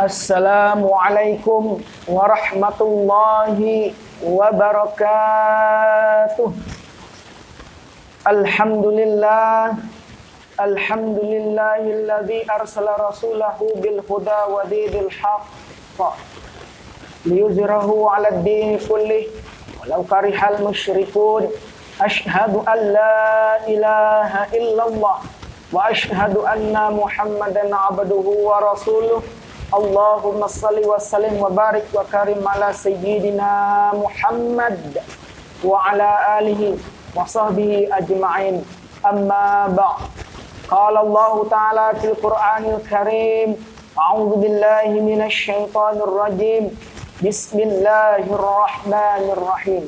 Assalamualaikum warahmatullahi wabarakatuh. Alhamdulillahilladzi arsala rasulahu bil huda wa dinil haqq liyuzhirahu 'alad dini kullih walau karihal musyrikun. Asyhadu an la ilaha illallah wa asyhadu anna Muhammadan 'abduhu wa rasuluh. Allahumma salli wa sallim wa barik wa karim ala sayyidina Muhammad wa ala alihi wa sahbihi ajma'in. Amma ba'd. Qala Allah ta'ala fil Qur'anil Karim, a'udzu billahi minasy syaithanir rajim. Bismillahirrahmanirrahim.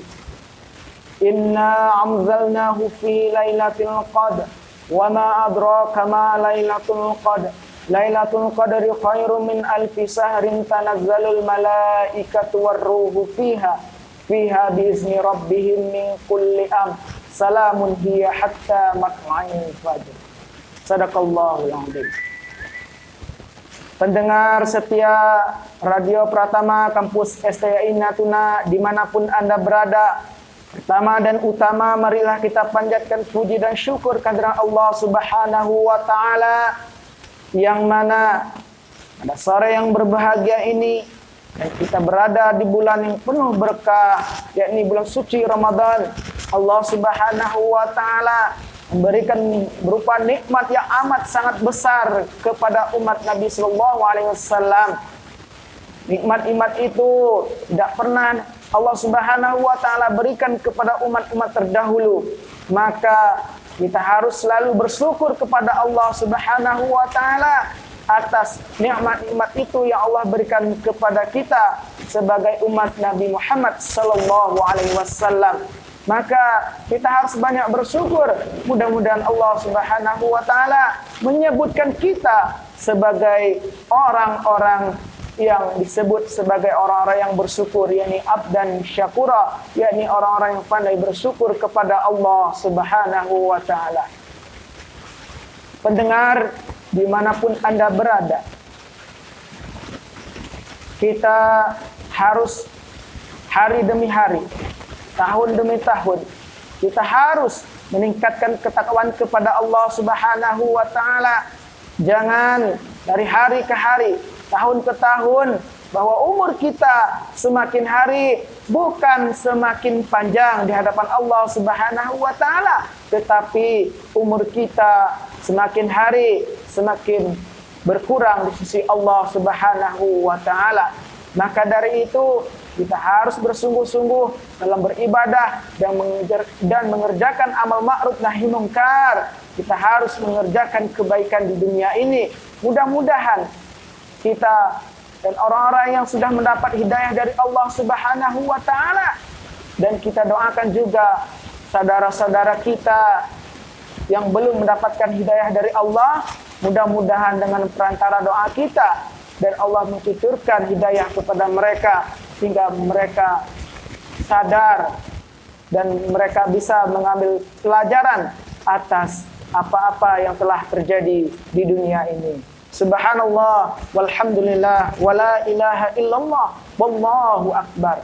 Inna anzalnahu fi lailatul qadr wa ma adraka ma lailatul qadr. Lailatul Qadri khairum min alfi sahrin tanazzalul malaikatu warruhu fiha biizni rabbihim min kulli salamun hiya hatta matla'il fajr. Sadaqallahul azim. Pendengar setia Radio Pratama Kampus STI Natuna dimanapun Anda berada, pertama dan utama marilah kita panjatkan puji dan syukur kehadirat Allah Subhanahu wa taala, yang mana pada sore yang berbahagia ini dan kita berada di bulan yang penuh berkah, yakni bulan suci Ramadan. Allah Subhanahu wa taala memberikan berupa nikmat yang amat sangat besar kepada umat Nabi sallallahu alaihi wasallam. Nikmat-nikmat itu tidak pernah Allah Subhanahu wa taala berikan kepada umat-umat terdahulu. Maka kita harus selalu bersyukur kepada Allah Subhanahu wa taala atas nikmat-nikmat itu yang Allah berikan kepada kita sebagai umat Nabi Muhammad sallallahu alaihi wasallam. Maka kita harus banyak bersyukur. Mudah-mudahan Allah Subhanahu wa taala menyebutkan kita sebagai orang-orang yang disebut sebagai orang-orang yang bersyukur, yakni abdan syakura, yakni orang-orang yang pandai bersyukur kepada Allah Subhanahu wa taala. Pendengar dimanapun Anda berada, kita harus hari demi hari, tahun demi tahun, kita harus meningkatkan ketakwaan kepada Allah Subhanahu wa taala. Jangan dari hari ke hari, tahun ke tahun, bahwa umur kita semakin hari bukan semakin panjang di hadapan Allah Subhanahu wa taala, tetapi umur kita semakin hari semakin berkurang di sisi Allah Subhanahu wa taala. Maka dari itu kita harus bersungguh-sungguh dalam beribadah dan mengerjakan amal ma'ruf nahi mungkar. Kita harus mengerjakan kebaikan di dunia ini. Mudah-mudahan kita dan orang-orang yang sudah mendapat hidayah dari Allah Subhanahu wa taala, dan kita doakan juga saudara-saudara kita yang belum mendapatkan hidayah dari Allah, mudah-mudahan dengan perantara doa kita dan Allah mencucurkan hidayah kepada mereka sehingga mereka sadar dan mereka bisa mengambil pelajaran atas apa-apa yang telah terjadi di dunia ini. Subhanallah walhamdulillah wala ilaha illallah wallahu akbar.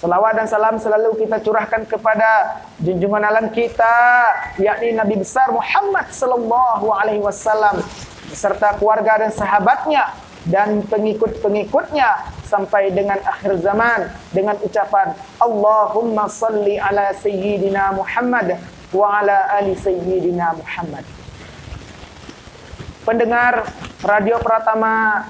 Salawat dan salam selalu kita curahkan kepada junjungan alam kita, yakni Nabi besar Muhammad sallallahu alaihi wasallam beserta keluarga dan sahabatnya dan pengikut-pengikutnya sampai dengan akhir zaman, dengan ucapan Allahumma salli ala sayyidina Muhammad wa ala ali sayyidina Muhammad. Pendengar Radio Pratama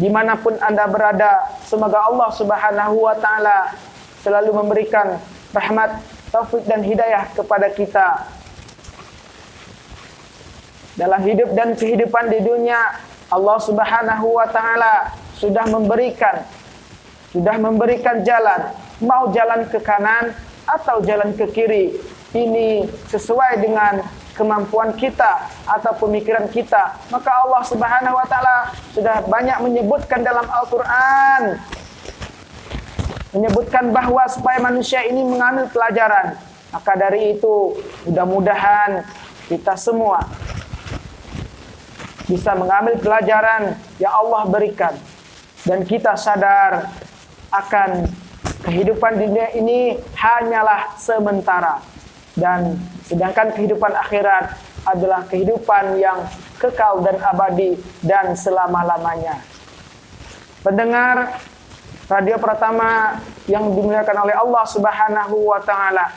dimanapun Anda berada, semoga Allah Subhanahu wa taala selalu memberikan rahmat, taufik dan hidayah kepada kita dalam hidup dan kehidupan di dunia. Allah Subhanahu wa taala sudah memberikan jalan, mau jalan ke kanan atau jalan ke kiri. Ini sesuai dengan kemampuan kita atau pemikiran kita. Maka Allah Subhanahu wa taala sudah banyak menyebutkan dalam Al-Qur'an, menyebutkan bahwa supaya manusia ini mengambil pelajaran. Maka dari itu, mudah-mudahan kita semua bisa mengambil pelajaran yang Allah berikan dan kita sadar akan kehidupan dunia ini hanyalah sementara, dan sedangkan kehidupan akhirat adalah kehidupan yang kekal dan abadi dan selama-lamanya. Pendengar Radio Pratama yang dimuliakan oleh Allah Subhanahu wa taala,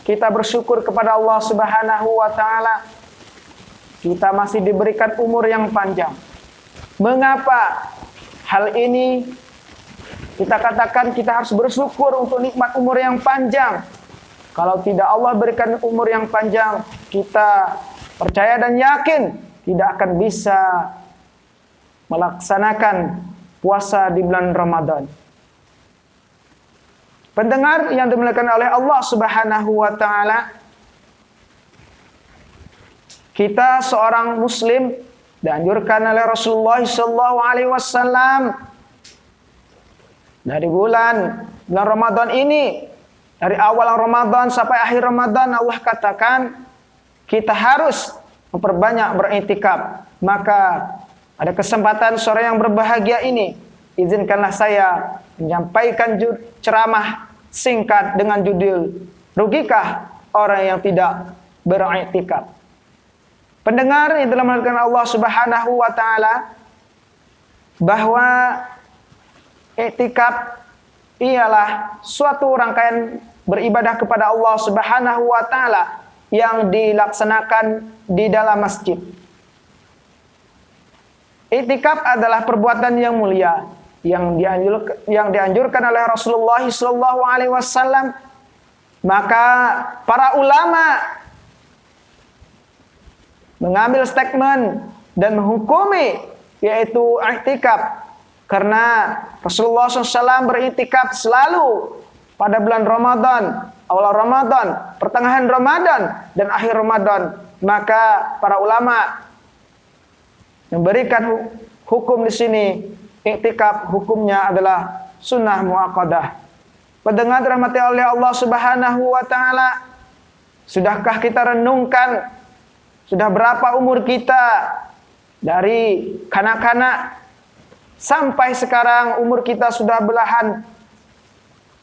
kita bersyukur kepada Allah Subhanahu wa taala kita masih diberikan umur yang panjang. Mengapa hal ini kita katakan kita harus bersyukur untuk nikmat umur yang panjang? Kalau tidak Allah berikan umur yang panjang, kita percaya dan yakin tidak akan bisa melaksanakan puasa di bulan Ramadan. Pendengar yang dimuliakan oleh Allah Subhanahu wa taala, kita seorang muslim dianjurkan oleh Rasulullah sallallahu alaihi wasallam dari bulan Ramadan ini, dari awal Ramadan sampai akhir Ramadan, Allah katakan kita harus memperbanyak beriktikaf. Maka ada kesempatan sore yang berbahagia ini, izinkanlah saya menyampaikan ceramah singkat dengan judul "Rugikah orang yang tidak beriktikaf?" Pendengar yang telah melakukan Allah Subhanahu wa taala, bahwa iktikaf ialah suatu rangkaian beribadah kepada Allah Subhanahu wa taala yang dilaksanakan di dalam masjid. Iktikaf adalah perbuatan yang mulia yang dianjurkan oleh Rasulullah sallallahu alaihi wasallam. Maka para ulama mengambil statement dan menghukumi yaitu iktikaf, karena Rasulullah SAW beriktikaf selalu pada bulan Ramadan, awal Ramadan, pertengahan Ramadan, dan akhir Ramadan. Maka para ulama memberikan hukum di sini, iktikaf hukumnya adalah sunnah muakkadah. Pendengar dirahmati oleh Allah Subhanahu wa taala, sudahkah kita renungkan sudah berapa umur kita dari kanak-kanak sampai sekarang umur kita sudah belahan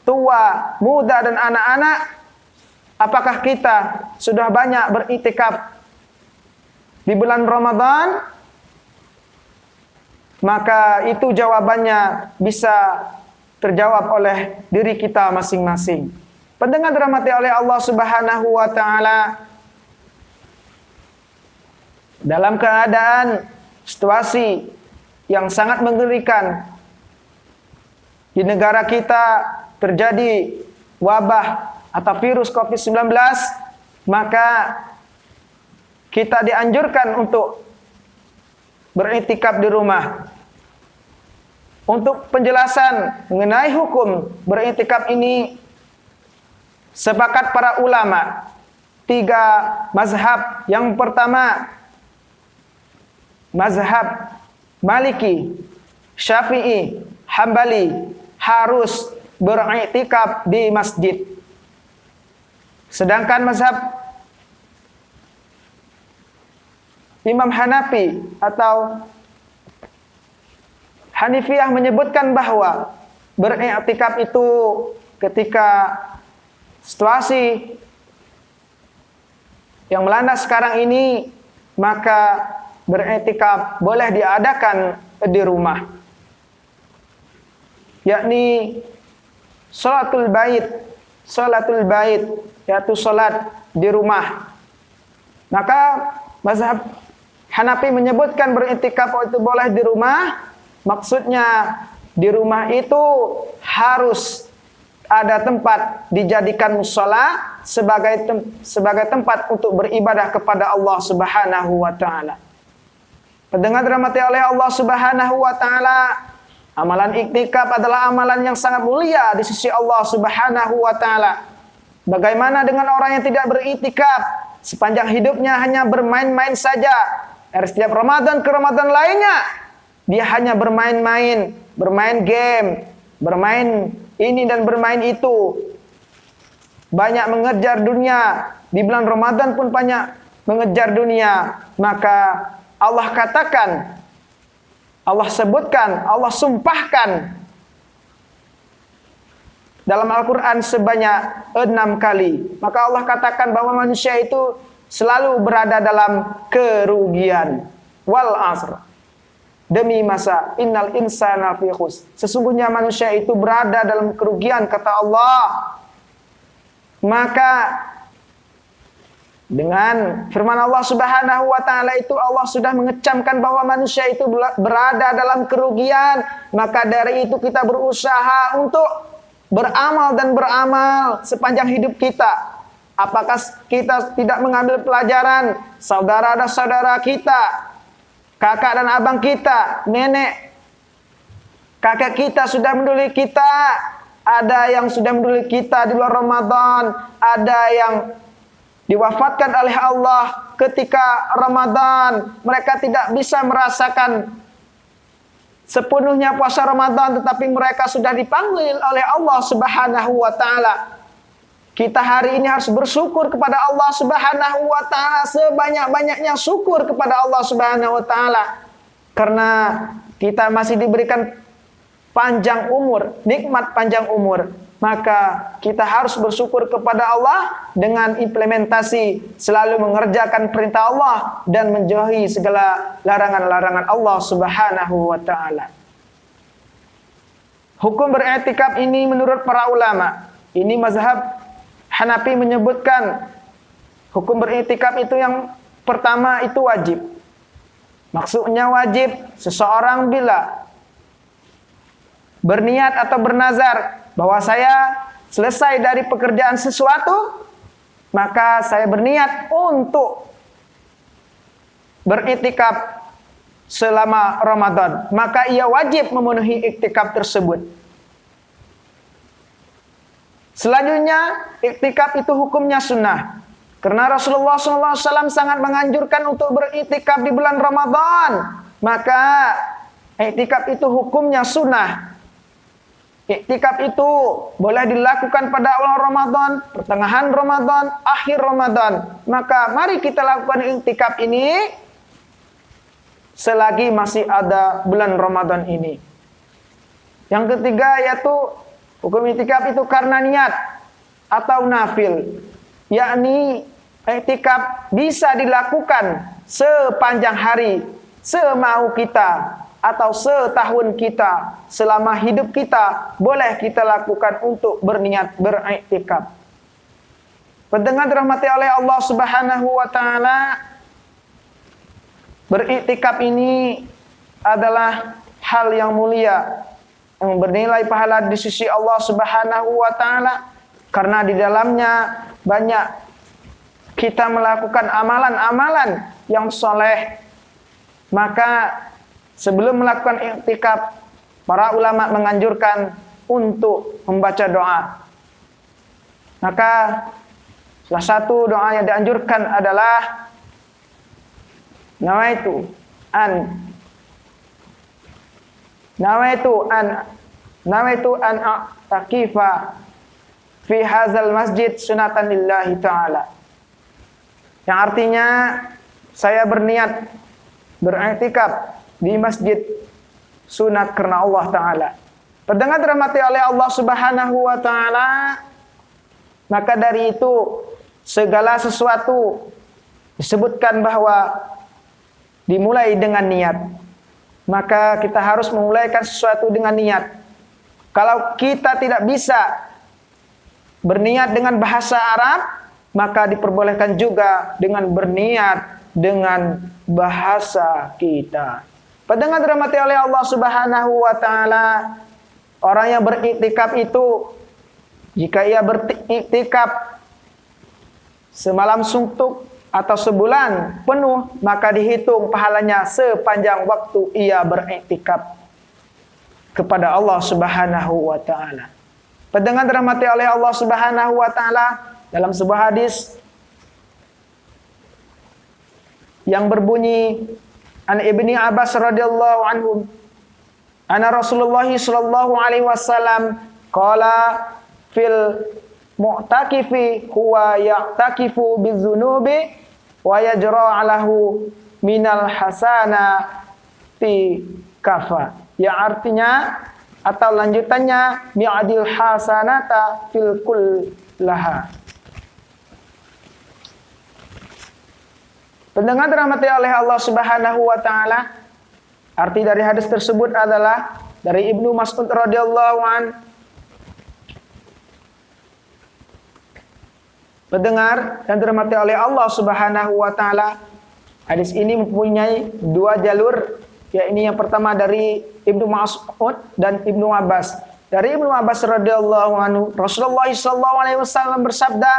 tua, muda dan anak-anak? Apakah kita sudah banyak beriktikaf di bulan Ramadan? Maka itu jawabannya bisa terjawab oleh diri kita masing-masing. Pendengar dirahmati oleh Allah Subhanahu wa taala, dalam keadaan situasi yang sangat mengerikan di negara kita, terjadi wabah atau virus COVID-19, maka kita dianjurkan untuk beriktikaf di rumah. Untuk penjelasan mengenai hukum beriktikaf ini, sepakat para ulama 3 mazhab. Yang pertama, mazhab Maliki, Syafi'i, Hambali harus beriktikaf di masjid. Sedangkan mazhab Imam Hanafi atau Hanifiyah menyebutkan bahwa beriktikaf itu ketika situasi yang melanda sekarang ini, maka beriktikaf boleh diadakan di rumah, yakni salatul bait, yaitu salat di rumah. Maka mazhab Hanafi menyebutkan beriktikaf itu boleh di rumah. Maksudnya di rumah itu harus ada tempat dijadikan mushola sebagai tempat untuk beribadah kepada Allah Subhanahu wa taala. Pendengar dirahmati oleh Allah Subhanahu wa taala, amalan iktikaf adalah amalan yang sangat mulia di sisi Allah Subhanahu wa taala. Bagaimana dengan orang yang tidak beriktikaf, sepanjang hidupnya hanya bermain-main saja? Dari setiap Ramadan ke Ramadan lainnya dia hanya bermain-main, bermain game, bermain ini dan bermain itu. Banyak mengejar dunia. Di bulan Ramadan pun banyak mengejar dunia. Maka Allah katakan Allah sebutkan, Allah sumpahkan dalam Al-Quran sebanyak 6 kali. Maka Allah katakan bahwa manusia itu selalu berada dalam kerugian. Wal asr. Demi masa, innal insana fi khusr. Sesungguhnya manusia itu berada dalam kerugian, kata Allah. Maka dengan firman Allah Subhanahu wa taala itu, Allah sudah mengecamkan bahwa manusia itu berada dalam kerugian. Maka dari itu kita berusaha untuk beramal dan beramal sepanjang hidup kita. Apakah kita tidak mengambil pelajaran saudara dan saudara kita, kakak dan abang kita, nenek, kakek kita sudah mendahului kita. Ada yang sudah mendahului kita di bulan Ramadan, ada yang diwafatkan oleh Allah ketika Ramadan. Mereka tidak bisa merasakan sepenuhnya puasa Ramadan, tetapi mereka sudah dipanggil oleh Allah Subhanahu wa taala. Kita hari ini harus bersyukur kepada Allah Subhanahu wa taala, sebanyak-banyaknya syukur kepada Allah Subhanahu wa taala. Karena kita masih diberikan panjang umur, nikmat panjang umur. Maka kita harus bersyukur kepada Allah dengan implementasi selalu mengerjakan perintah Allah dan menjauhi segala larangan-larangan Allah Subhanahu wa taala. Hukum beriktikaf ini menurut para ulama, ini mazhab Hanafi menyebutkan hukum beriktikaf itu yang pertama itu wajib. Maksudnya wajib seseorang bila berniat atau bernazar bahwa saya selesai dari pekerjaan sesuatu, maka saya berniat untuk beriktikaf selama Ramadan, maka ia wajib memenuhi iktikaf tersebut. Selanjutnya, iktikaf itu hukumnya sunnah. Karena Rasulullah SAW sangat menganjurkan untuk beriktikaf di bulan Ramadan. Maka iktikaf itu hukumnya sunnah. Iktikaf itu boleh dilakukan pada awal Ramadan, pertengahan Ramadan, akhir Ramadan. Maka mari kita lakukan iktikaf ini selagi masih ada bulan Ramadan ini. Yang ketiga yaitu hukum iktikaf itu karena niat atau nafil. Yakni iktikaf bisa dilakukan sepanjang hari, semau kita atau setahun kita, selama hidup kita boleh kita lakukan untuk berniat beriktikaf. Pendengar dirahmati oleh Allah Subhanahu wa taala, beriktikaf ini adalah hal yang mulia yang bernilai pahala di sisi Allah Subhanahu wa taala, karena di dalamnya banyak kita melakukan amalan-amalan yang soleh. Maka sebelum melakukan iktikaf, para ulama menganjurkan untuk membaca doa. Maka salah satu doa yang dianjurkan adalah Nawaitu an a'takifa fi hadzal masjid sunatan lillahi ta'ala. Yang artinya saya berniat beriktikaf di masjid sunat karena Allah Ta'ala. Pendengar dirahmati oleh Allah Subhanahu wa Ta'ala, maka dari itu segala sesuatu disebutkan bahwa dimulai dengan niat. Maka kita harus memulaikan sesuatu dengan niat. Kalau kita tidak bisa berniat dengan bahasa Arab, maka diperbolehkan juga dengan berniat dengan bahasa kita. Pendengar dirahmati oleh Allah Subhanahu wa taala, orang yang beriktikaf itu jika ia beriktikaf semalam suntuk atau sebulan penuh, maka dihitung pahalanya sepanjang waktu ia beriktikaf kepada Allah Subhanahu wa taala. Pendengar dirahmati oleh Allah Subhanahu wa taala, dalam sebuah hadis yang berbunyi an Ibni Abbas radhiyallahu anhu anna Rasulullah sallallahu alaihi wasallam qala fil mu'takifi huwa ya'takifu bizunubi wa yajra alahu minal hasana fi kafa, yang artinya atau lanjutannya mi'adil hasanata fil kullaha. Pendengar dirahmati oleh Allah Subhanahu wa taala, arti dari hadis tersebut adalah dari Ibnu Mas'ud radhiyallahu an. Pendengar yang dirahmati oleh Allah Subhanahu wa taala, hadis ini mempunyai dua jalur, yakni yang pertama dari Ibnu Mas'ud dan Ibnu Abbas. Dari Ibnu Abbas radhiyallahu anhu, Rasulullah sallallahu alaihi wasallam bersabda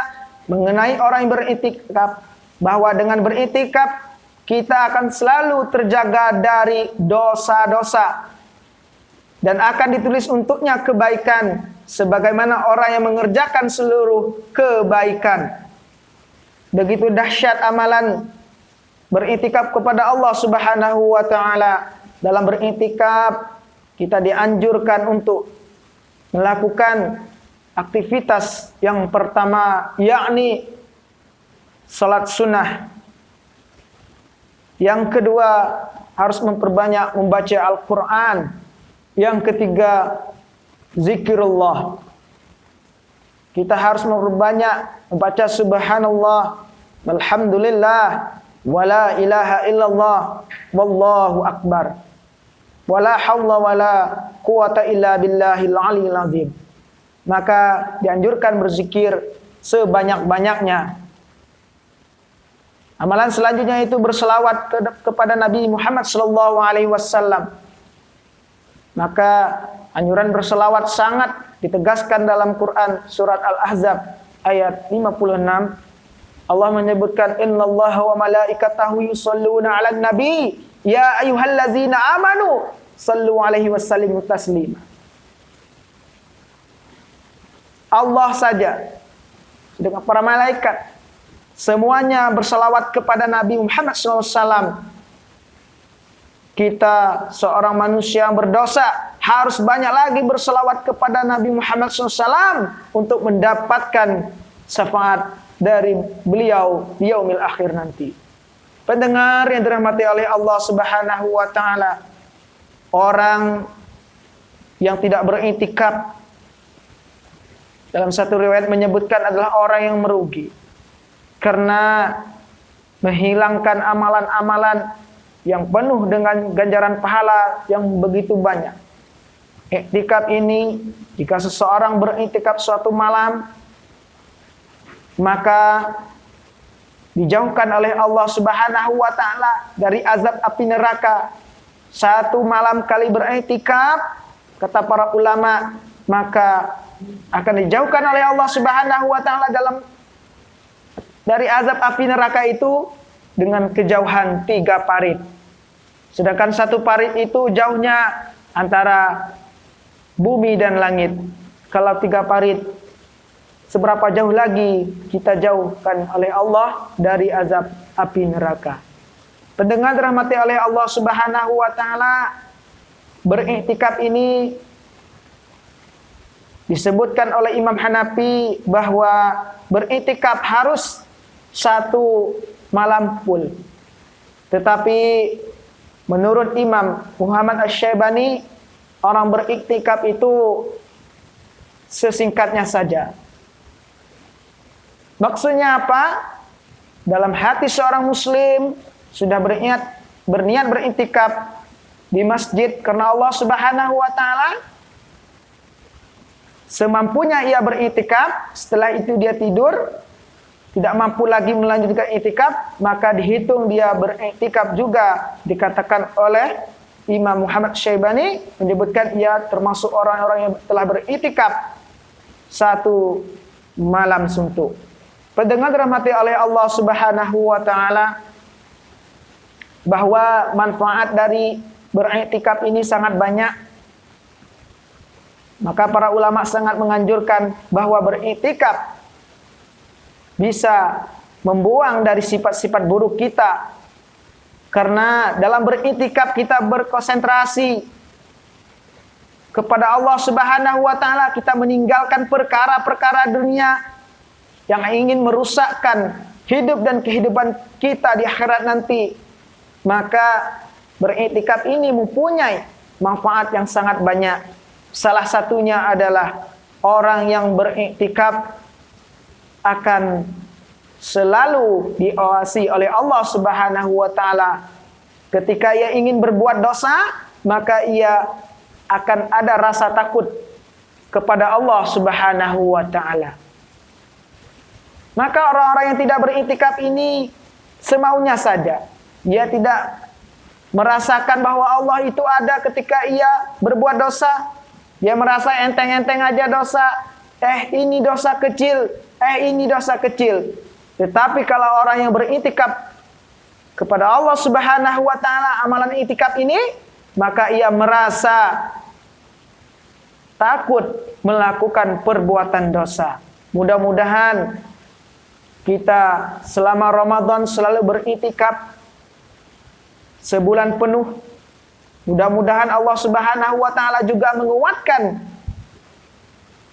mengenai orang yang beriktikaf, bahwa dengan beriktikaf kita akan selalu terjaga dari dosa-dosa dan akan ditulis untuknya kebaikan sebagaimana orang yang mengerjakan seluruh kebaikan. Begitu dahsyat amalan beriktikaf kepada Allah Subhanahu wa taala. Dalam beriktikaf kita dianjurkan untuk melakukan aktivitas yang pertama, yakni salat sunnah. Yang kedua, harus memperbanyak membaca Al-Quran. Yang ketiga, zikirullah. Kita harus memperbanyak membaca subhanallah, alhamdulillah, wala ilaha illallah, wallahu akbar, wala hawla wala quwata illa billahil aliyil azim. Maka dianjurkan berzikir sebanyak-banyaknya. Amalan selanjutnya itu berselawat kepada Nabi Muhammad sallallahu alaihi wasallam. Maka anjuran berselawat sangat ditegaskan dalam Quran surat Al-Ahzab ayat 56. Allah menyebutkan innallaha wa malaikatahu yusholluna 'alan nabi ya ayyuhallazina amanu sallu 'alaihi wasallimu taslima. Allah saja dengan para malaikat semuanya berselawat kepada Nabi Muhammad SAW. Kita seorang manusia yang berdosa harus banyak lagi berselawat kepada Nabi Muhammad SAW untuk mendapatkan syafaat dari beliau di yaumil akhir nanti. Pendengar yang dirahmati oleh Allah Subhanahu wa taala, orang yang tidak beriktikaf dalam satu riwayat menyebutkan adalah orang yang merugi karena menghilangkan amalan-amalan yang penuh dengan ganjaran pahala yang begitu banyak. Iktikaf ini, jika seseorang beriktikaf suatu malam, maka dijauhkan oleh Allah Subhanahu wa taala dari azab api neraka. Satu malam kali beriktikaf, kata para ulama, maka akan dijauhkan oleh Allah Subhanahu wa taala dari azab api neraka itu dengan kejauhan 3 parit. Sedangkan 1 parit itu jauhnya antara bumi dan langit. Kalau 3 parit, seberapa jauh lagi kita jauhkan oleh Allah dari azab api neraka. Pendengar dirahmati oleh Allah Subhanahu wa taala, beriktikaf ini disebutkan oleh Imam Hanafi bahwa beriktikaf harus 1 malam full. Tetapi menurut Imam Muhammad Asy-Syaibani, orang beriktikaf itu sesingkatnya saja. Maksudnya apa? Dalam hati seorang muslim sudah berniat beriktikaf di masjid karena Allah Subhanahu wa taala, semampunya ia beriktikaf, setelah itu dia tidur, tidak mampu lagi melanjutkan iktikaf, maka dihitung dia beriktikaf juga. Dikatakan oleh Imam Muhammad Syaibani, menyebutkan ia termasuk orang-orang yang telah beriktikaf 1 malam suntuk. Pendengar dirahmati oleh Allah Subhanahu wa taala, bahwa manfaat dari beriktikaf ini sangat banyak. Maka para ulama sangat menganjurkan bahwa beriktikaf bisa membuang dari sifat-sifat buruk kita. Karena dalam beriktikaf kita berkonsentrasi kepada Allah Subhanahu wa taala, kita meninggalkan perkara-perkara dunia yang ingin merusakkan hidup dan kehidupan kita di akhirat nanti. Maka beriktikaf ini mempunyai manfaat yang sangat banyak. Salah satunya adalah orang yang beriktikaf akan selalu diawasi oleh Allah Subhanahu wa taala. Ketika ia ingin berbuat dosa, maka ia akan ada rasa takut kepada Allah Subhanahu wa taala. Maka orang-orang yang tidak beriktikaf ini semaunya saja. Dia tidak merasakan bahwa Allah itu ada ketika ia berbuat dosa. Dia merasa enteng-enteng aja dosa. Ini dosa kecil. Ini dosa kecil. Tetapi kalau orang yang beriktikaf kepada Allah Subhanahu wa taala, amalan iktikaf ini, maka ia merasa takut melakukan perbuatan dosa. Mudah-mudahan kita selama Ramadan selalu beriktikaf sebulan penuh. Mudah-mudahan Allah Subhanahu wa taala juga menguatkan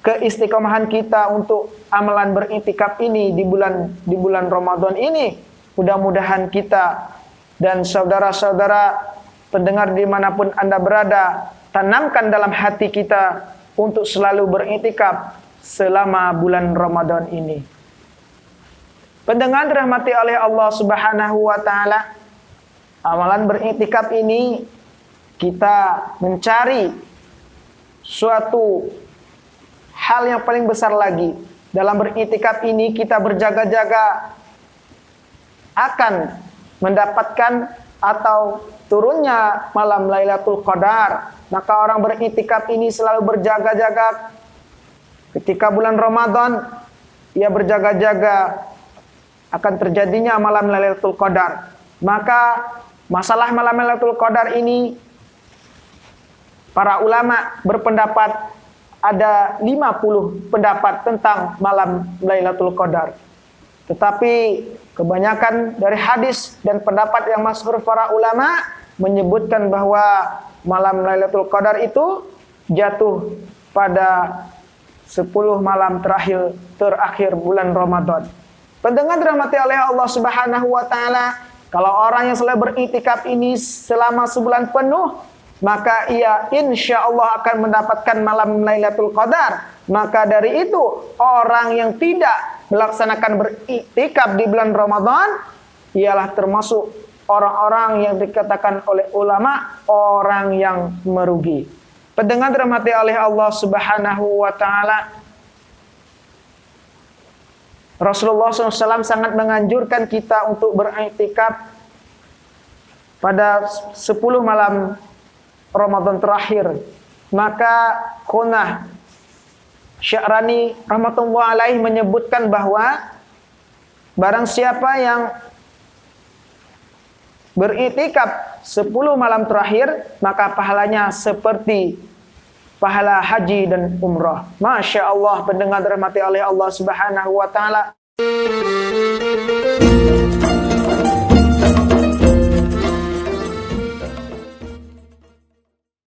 keistiqomahan kita untuk amalan beriktikaf ini di bulan Ramadan ini. Mudah-mudahan kita dan saudara-saudara pendengar dimanapun Anda berada, tanamkan dalam hati kita untuk selalu beriktikaf selama bulan Ramadan ini. Pendengar dirahmati oleh Allah Subhanahu wa taala, amalan beriktikaf ini kita mencari suatu hal yang paling besar lagi. Dalam beriktikaf ini kita berjaga-jaga akan mendapatkan atau turunnya malam Lailatul Qadar. Maka orang beriktikaf ini selalu berjaga-jaga. Ketika bulan Ramadan, ia berjaga-jaga akan terjadinya malam Lailatul Qadar. Maka masalah malam Lailatul Qadar ini, para ulama berpendapat ada 50 pendapat tentang malam Lailatul Qadar. Tetapi kebanyakan dari hadis dan pendapat yang masyhur para ulama menyebutkan bahwa malam Lailatul Qadar itu jatuh pada 10 malam terakhir bulan Ramadan. Pendengar dirahmati oleh Allah Subhanahu wa taala, kalau orang yang selalu beriktikaf ini selama sebulan penuh, maka ia insya Allah akan mendapatkan malam Lailatul Qadar. Maka dari itu, orang yang tidak melaksanakan beriktikaf di bulan Ramadan ialah termasuk orang-orang yang dikatakan oleh ulama orang yang merugi. Pendengar dirahmati oleh Allah Subhanahu wa taala, Rasulullah SAW sangat menganjurkan kita untuk beriktikaf pada 10 malam Ramadan terakhir. Maka Khunah Sya'rani rahmatullah alaih menyebutkan bahwa barang siapa yang beriktikaf 10 malam terakhir, maka pahalanya seperti pahala haji dan umrah. Masya Allah, pendengar dirahmati oleh Allah Subhanahu wa taala.